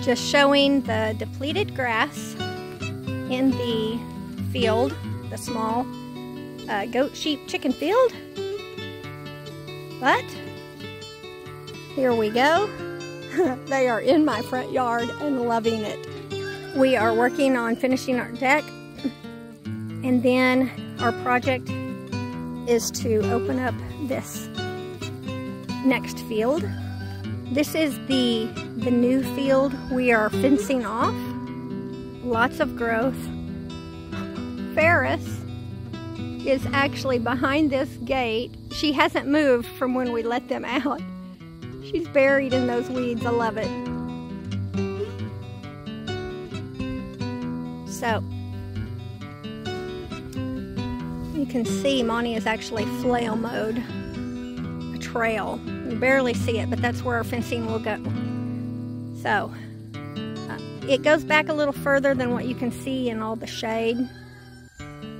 Just showing the depleted grass in the field, the small goat, sheep, chicken field. But here we go. They are in my front yard and loving it. We are working on finishing our deck, and then our project is to open up this next field. This is the new field we are fencing off. Lots of growth. Ferris is actually behind this gate. She hasn't moved from when we let them out. She's buried in those weeds. I love it. So, you can see Monty is actually flail mode. A trail. You barely see it, but that's where our fencing will go. So, it goes back a little further than what you can see in all the shade,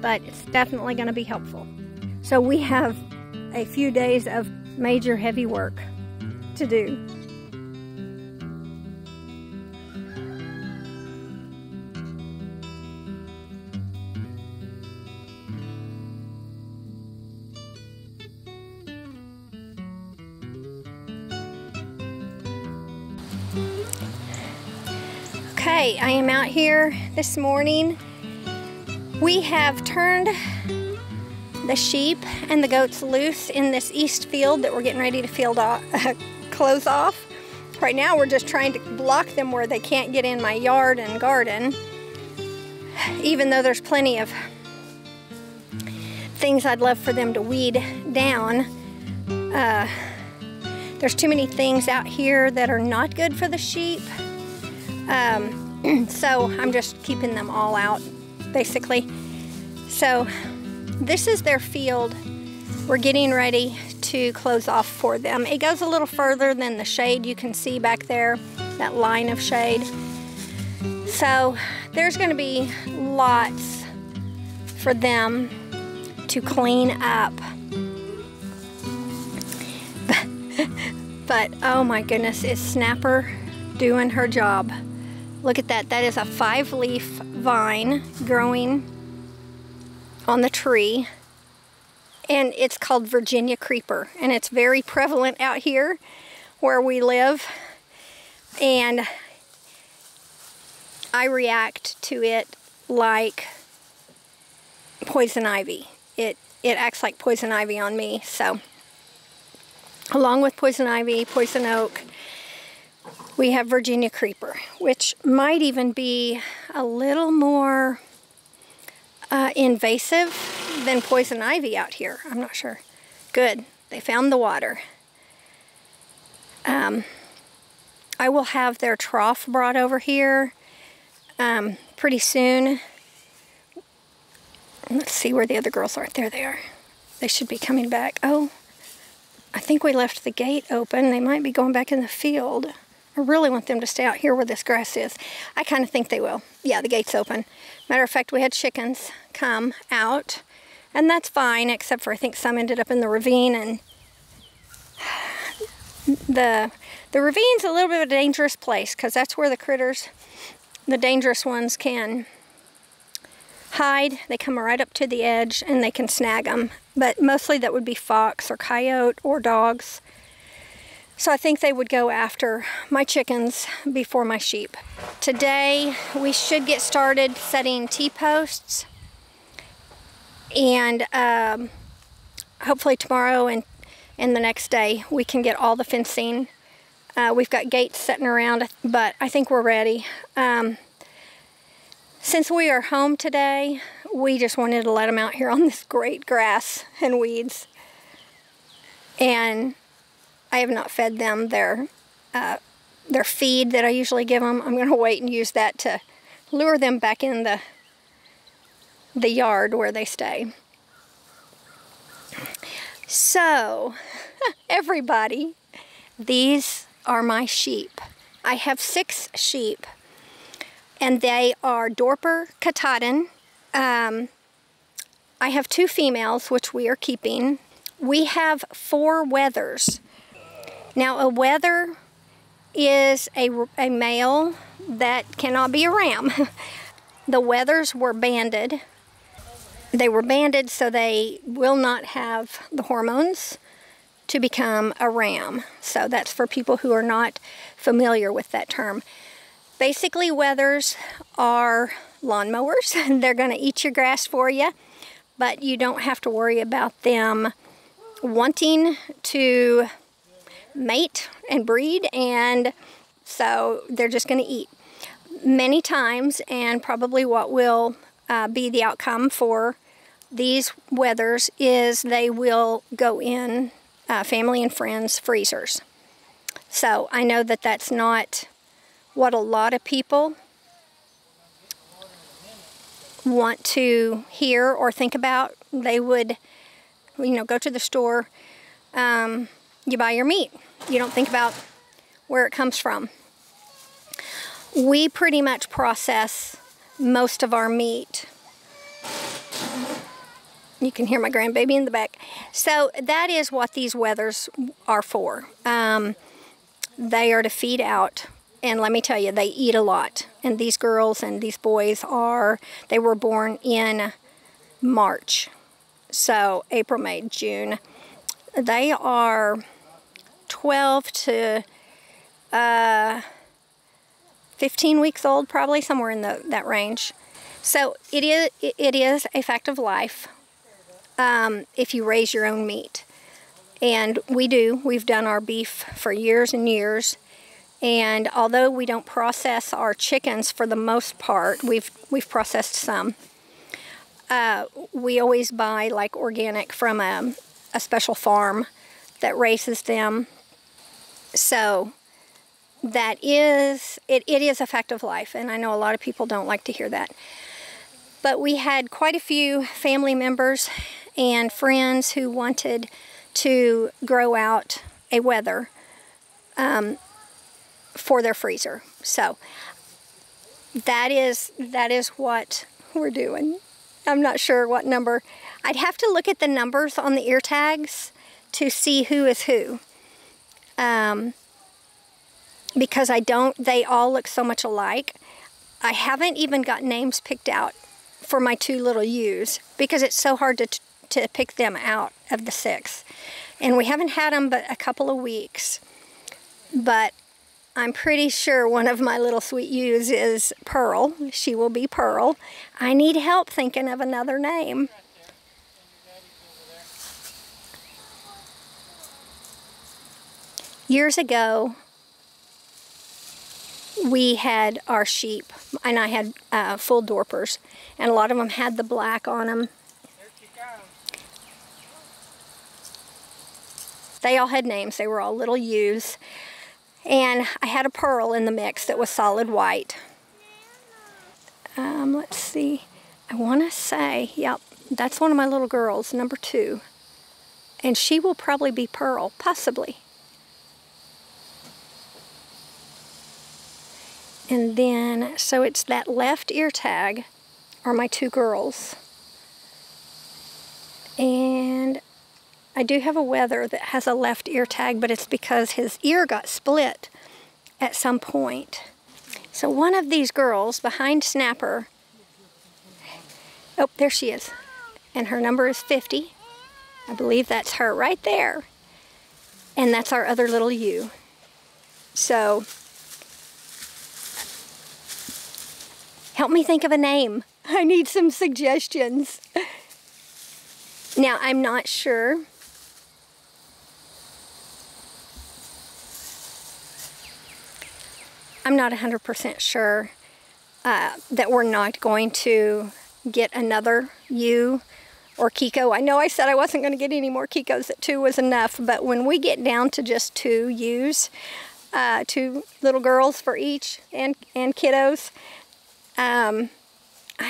but it's definitely going to be helpful. So we have a few days of major heavy work to do. Okay, I am out here this morning. We have turned the sheep and the goats loose in this east field that we're getting ready to close off. Right now we're just trying to block them where they can't get in my yard and garden, even though there's plenty of things I'd love for them to weed down. There's too many things out here that are not good for the sheep. So I'm just keeping them all out, basically. So this is their field. We're getting ready to close off for them. It goes a little further than the shade you can see back there, that line of shade. So there's going to be lots for them to clean up. But oh my goodness, is Snapper doing her job. Look at that. That is a 5-leaf vine growing on the tree. And it's called Virginia creeper. And it's very prevalent out here where we live. And I react to it like poison ivy. It acts like poison ivy on me. So, along with poison ivy, poison oak, we have Virginia creeper, which might even be a little more invasive than poison ivy out here. I'm not sure. Good. They found the water. I will have their trough brought over here pretty soon. Let's see where the other girls are. There they are. They should be coming back. Oh, I think we left the gate open. They might be going back in the field. I really want them to stay out here where this grass is. I kind of think they will. Yeah, the gate's open. Matter of fact, we had chickens come out, and that's fine, except for I think some ended up in the ravine, and the ravine's a little bit of a dangerous place because that's where the critters, the dangerous ones, can hide. They come right up to the edge and they can snag them, but mostly that would be fox or coyote or dogs. So I think they would go after my chickens before my sheep. Today we should get started setting T-posts, and hopefully tomorrow and the next day we can get all the fencing. We've got gates sitting around, but I think we're ready. Since we are home today, we just wanted to let them out here on this great grass and weeds. And I have not fed them their feed that I usually give them. I'm going to wait and use that to lure them back in the yard where they stay. So, everybody, these are my sheep. I have 6 sheep, and they are Dorper-Katahdin. I have 2 females, which we are keeping. We have 4 wethers. Now, a wether is a male that cannot be a ram. The wethers were banded. They were banded so they will not have the hormones to become a ram. So that's for people who are not familiar with that term. Basically, wethers are lawnmowers. They're going to eat your grass for you, but you don't have to worry about them wanting to mate and breed, and so they're just going to eat. Many times, and probably what will be the outcome for these wethers, is they will go in family and friends' freezers. So I know that that's not what a lot of people want to hear or think about. They would, go to the store, you buy your meat. You don't think about where it comes from. We pretty much process most of our meat. You can hear my grandbaby in the back. So that is what these wethers are for. They are to feed out. And let me tell you, they eat a lot. And these girls and these boys they were born in March. So April, May, June. They are 12 to 15 weeks old, probably somewhere in that range. So it is a fact of life if you raise your own meat. And we do. We've done our beef for years and years. And although we don't process our chickens for the most part, we've processed some. We always buy like organic from a special farm that raises them. So that is, it is a fact of life, and I know a lot of people don't like to hear that. But we had quite a few family members and friends who wanted to grow out a wether for their freezer. So that is what we're doing. I'm not sure what number. I'd have to look at the numbers on the ear tags to see who is who. Because they all look so much alike. I haven't even got names picked out for my two little ewes because it's so hard to pick them out of the 6. And we haven't had them but a couple of weeks. But I'm pretty sure one of my little sweet ewes is Pearl. She will be Pearl. I need help thinking of another name. Years ago, we had our sheep, and I had full Dorpers, and a lot of them had the black on them. They all had names. They were all little ewes. And I had a Pearl in the mix that was solid white. Let's see. I want to say, yep, that's one of my little girls, number 2. And she will probably be Pearl, possibly. And then, so it's that left ear tag are my 2 girls. And I do have a wether that has a left ear tag, but it's because his ear got split at some point. So one of these girls behind Snapper, oh, there she is. And her number is 50. I believe that's her right there. And that's our other little ewe. So, help me think of a name. I need some suggestions. Now, I'm not sure. I'm not 100% sure that we're not going to get another ewe or Kiko. I know I said I wasn't going to get any more Kikos, that 2 was enough, but when we get down to just 2 ewes, 2 little girls for each, and kiddos, I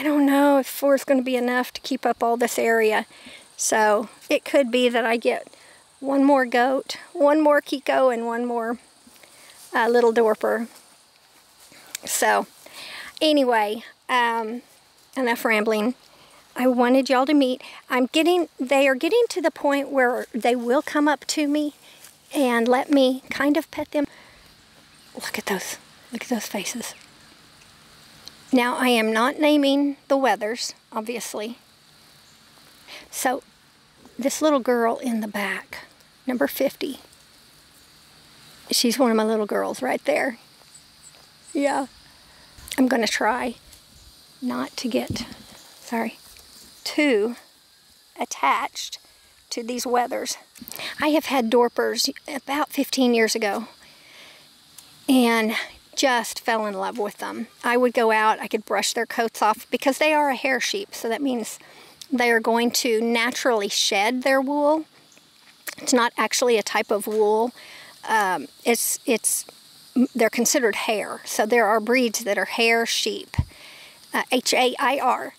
don't know if 4 is going to be enough to keep up all this area. So it could be that I get 1 more goat, 1 more Kiko, and 1 more little Dorper. So anyway, enough rambling. I wanted y'all to meet. They are getting to the point where they will come up to me and let me kind of pet them. Look at those. Look at those faces. Now, I am not naming the Wethers, obviously. So, this little girl in the back, number 50, she's one of my little girls right there. Yeah. I'm going to try not to get, too attached to these Wethers. I have had Dorpers about 15 years ago and just fell in love with them. I would go out, I could brush their coats off because they are a hair sheep, so that means they are going to naturally shed their wool. It's not actually a type of wool. They're considered hair. So there are breeds that are hair sheep, H-A-I-R,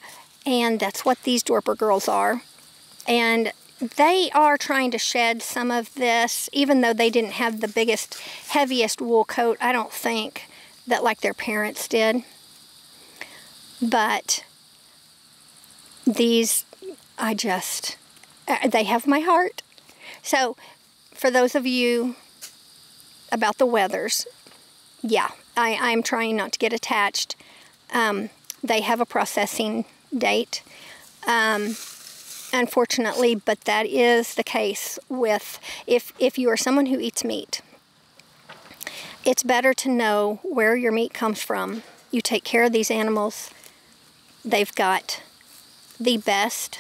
and that's what these Dorper girls are. And they are trying to shed some of this, even though they didn't have the biggest, heaviest wool coat, I don't think, that like their parents did. But these, they have my heart. So, for those of you about the Wethers, yeah, I'm trying not to get attached. They have a processing date. Unfortunately, but that is the case with, if you are someone who eats meat, it's better to know where your meat comes from. You take care of these animals. They've got the best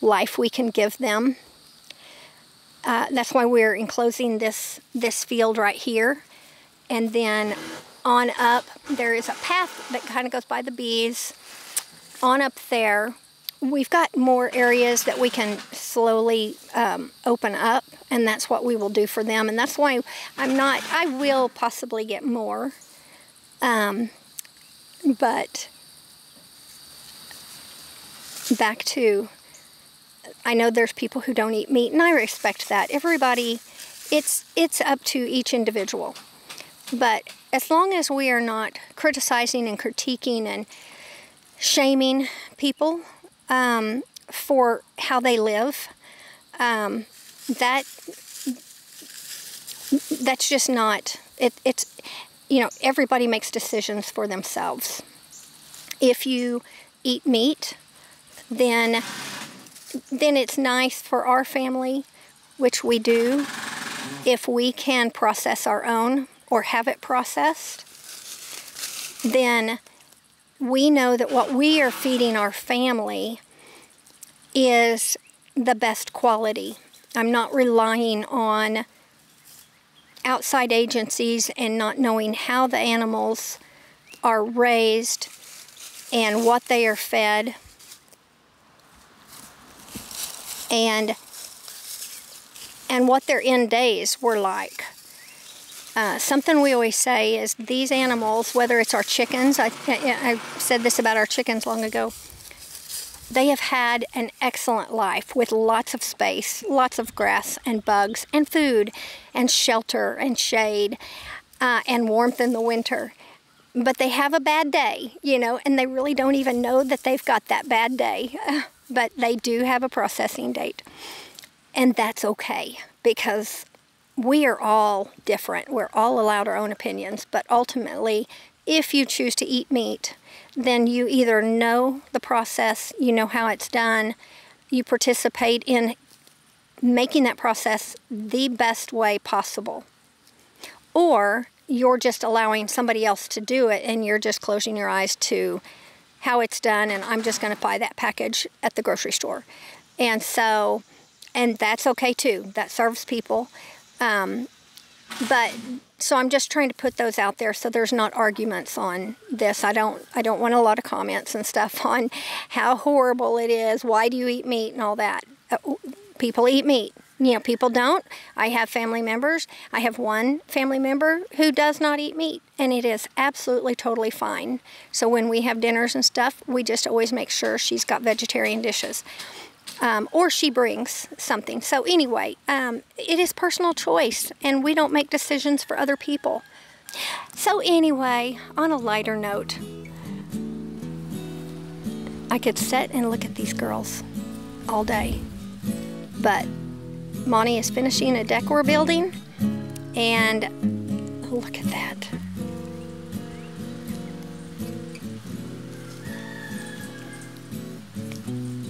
life we can give them. That's why we're enclosing this field right here. And then on up, there is a path that kind of goes by the bees. On up there, we've got more areas that we can slowly open up, and that's what we will do for them. And that's why I will possibly get more, but back to, I know there's people who don't eat meat, and I respect that. Everybody, it's up to each individual. But as long as we are not criticizing and critiquing and shaming people for how they live, that's just not, it's, you know, everybody makes decisions for themselves. If you eat meat, then it's nice for our family, which we do, if we can process our own or have it processed, then we know that what we are feeding our family is the best quality. I'm not relying on outside agencies and not knowing how the animals are raised and what they are fed, and what their end days were like. Something we always say is these animals, whether it's our chickens, I said this about our chickens long ago, they have had an excellent life with lots of space, lots of grass and bugs and food and shelter and shade and warmth in the winter. But they have a bad day, you know, and they really don't even know that they've got that bad day. But they do have a processing date. And that's okay, because we are all different. We're all allowed our own opinions. But ultimately, if you choose to eat meat, then you either know the process, you know how it's done, you participate in making that process the best way possible. Or you're just allowing somebody else to do it and you're just closing your eyes to how it's done, and I'm just going to buy that package at the grocery store. And so, and that's okay too. That serves people. But so I'm just trying to put those out there so there's not arguments on this. I don't want a lot of comments and stuff on how horrible it is. Why do you eat meat and all that? People eat meat. You know, people don't. I have family members. I have one family member who does not eat meat, and it is absolutely totally fine. So when we have dinners and stuff, we just always make sure she's got vegetarian dishes. Or she brings something. So anyway, it is personal choice, and we don't make decisions for other people. So anyway, on a lighter note, I could sit and look at these girls all day, but Monty is finishing a deck we're building, and look at that.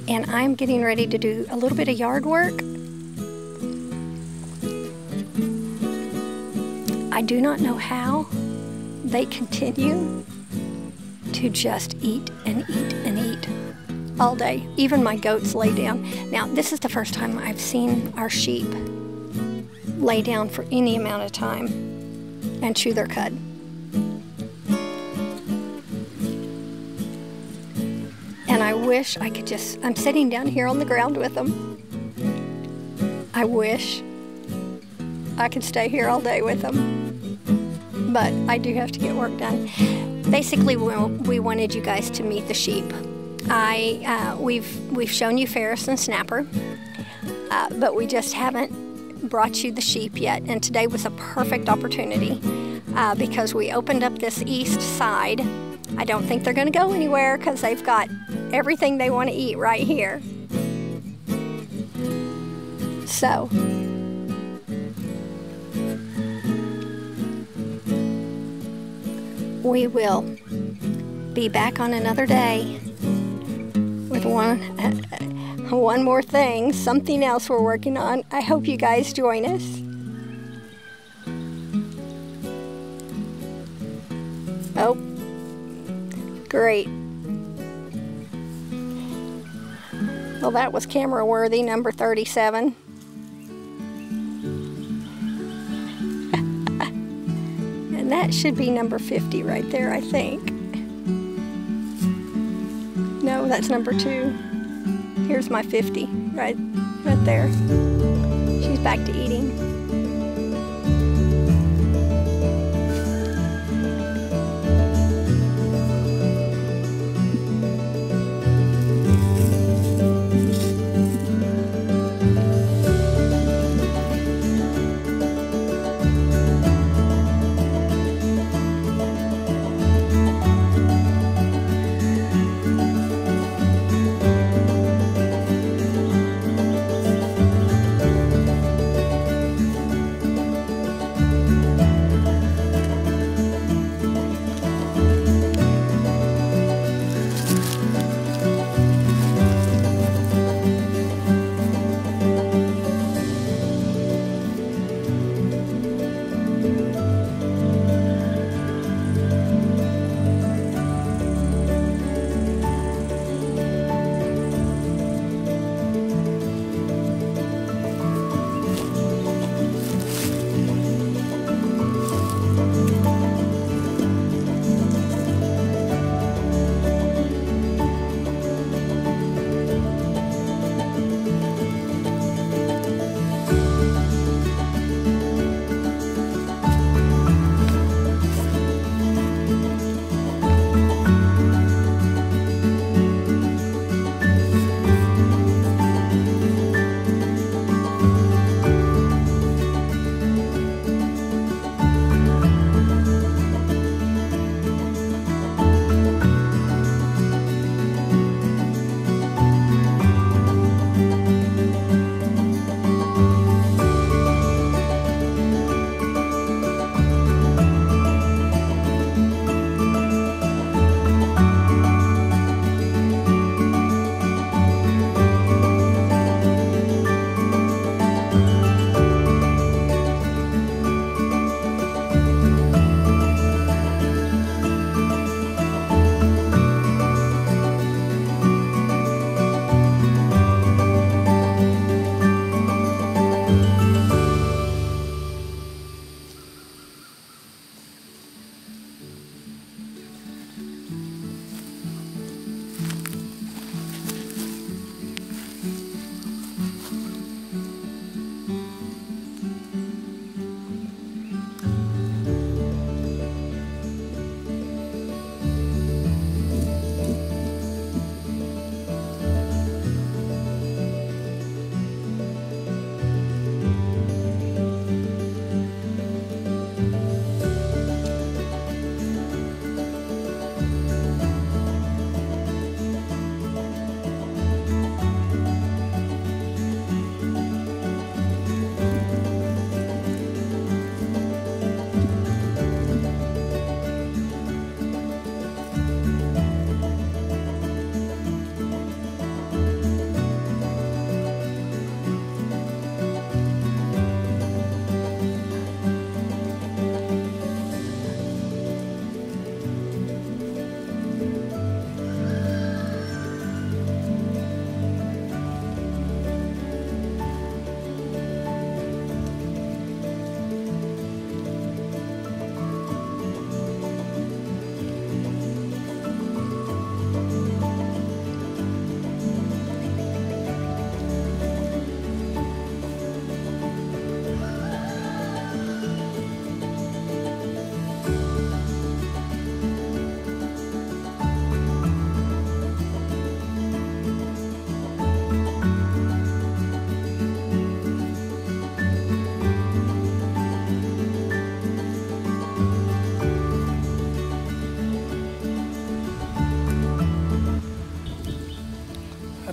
And I'm getting ready to do a little bit of yard work. I do not know how they continue to just eat and eat and eat all day. Even my goats lay down. Now, this is the first time I've seen our sheep lay down for any amount of time and chew their cud. And I wish I could just, I'm sitting down here on the ground with them. I wish I could stay here all day with them. But I do have to get work done. Basically, we wanted you guys to meet the sheep. We've shown you Ferris and Snapper, but we just haven't brought you the sheep yet. And today was a perfect opportunity because we opened up this east side. I don't think they're going to go anywhere because they've got everything they want to eat right here. So, we will be back on another day with one more thing, something else we're working on. I hope you guys join us. Oh, great. Well, that was camera worthy, number 37. And that should be number 50 right there, I think. No, that's number 2. Here's my 50, right there. She's back to eating.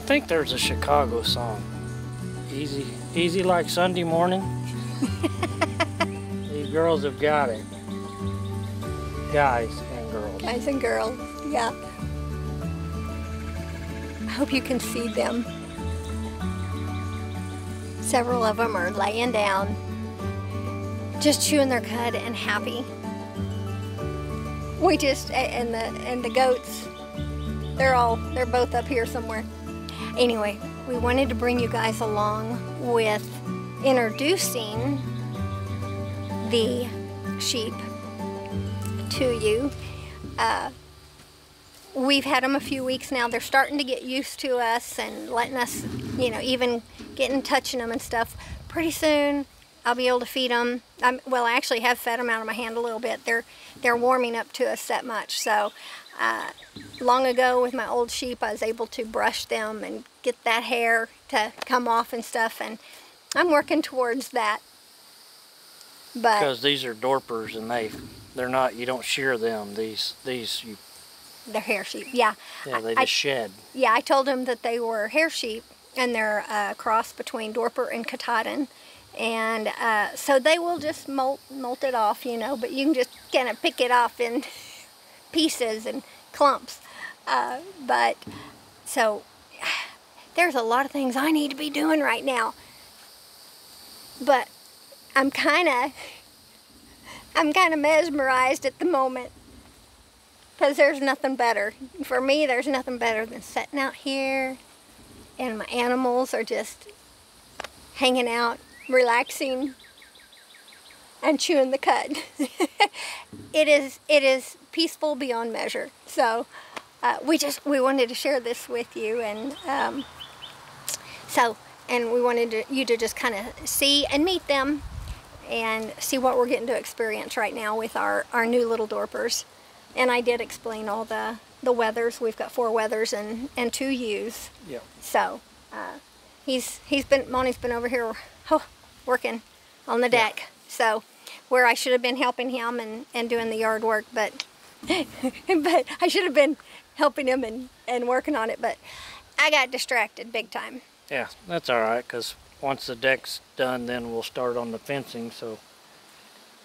think there's a Chicago song. Easy like Sunday morning. These girls have got it. Guys and girls. Guys and girls, yeah. I hope you can see them. Several of them are laying down, just chewing their cud and happy. We just, and the goats, they're both up here somewhere. Anyway, we wanted to bring you guys along with introducing the sheep to you. We've had them a few weeks now. They're starting to get used to us and letting us, you know, even getting touching them and stuff. Pretty soon I'll be able to feed them. Well, I actually have fed them out of my hand a little bit. They're warming up to us that much. So long ago with my old sheep, I was able to brush them and get that hair to come off and stuff, and I'm working towards that. But because these are Dorpers and they're not, you don't shear them. These you. They're hair sheep, yeah. Yeah, they just shed. Yeah, I told them that they were hair sheep, and they're a cross between Dorper and Katahdin. And so they will just molt it off, you know, but you can just kind of pick it off in pieces and clumps. But so there's a lot of things I need to be doing right now. But I'm kind of mesmerized at the moment. Because there's nothing better. For me, there's nothing better than sitting out here and my animals are just hanging out, relaxing, and chewing the cud. It is peaceful beyond measure. So we wanted to share this with you, and we wanted you to just kind of see and meet them and see what we're getting to experience right now with our new little Dorpers. And I did explain all the wethers. We've got 4 wethers and 2 ewes. Yep. So Monty's been over here working on the deck. Yeah. So where I should have been helping him and doing the yard work, but I should have been helping him and working on it, but I got distracted big time. Yeah, that's all right, because once the deck's done, then we'll start on the fencing, so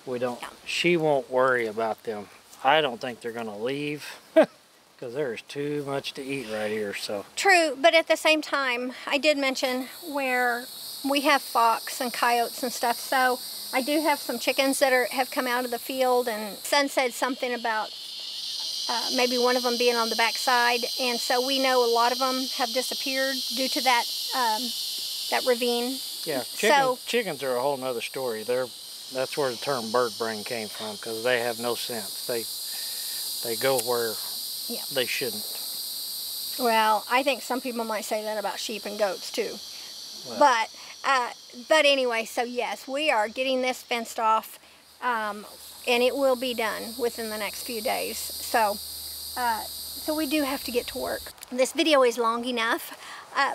we don't. Yeah. She won't worry about them. I don't think they're going to leave because there's too much to eat right here. So true, but at the same time, I did mention where we have fox and coyotes and stuff. So I do have some chickens that have come out of the field, and Son said something about maybe one of them being on the back side, and so we know a lot of them have disappeared due to that that ravine. Yeah, chickens are a whole nother story. That's where the term bird brain came from, because they have no sense. They go where they shouldn't. Well, I think some people might say that about sheep and goats too. Well. But anyway, so yes, we are getting this fenced off, and it will be done within the next few days. So we do have to get to work. This video is long enough,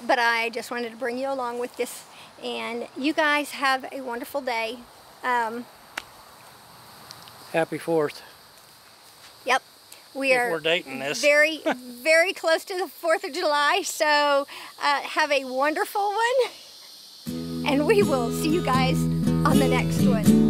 but I just wanted to bring you along with this, and you guys have a wonderful day. Happy 4th. Yep. We're dating this. Very, very close to the 4th of July, so have a wonderful one, and we will see you guys on the next one.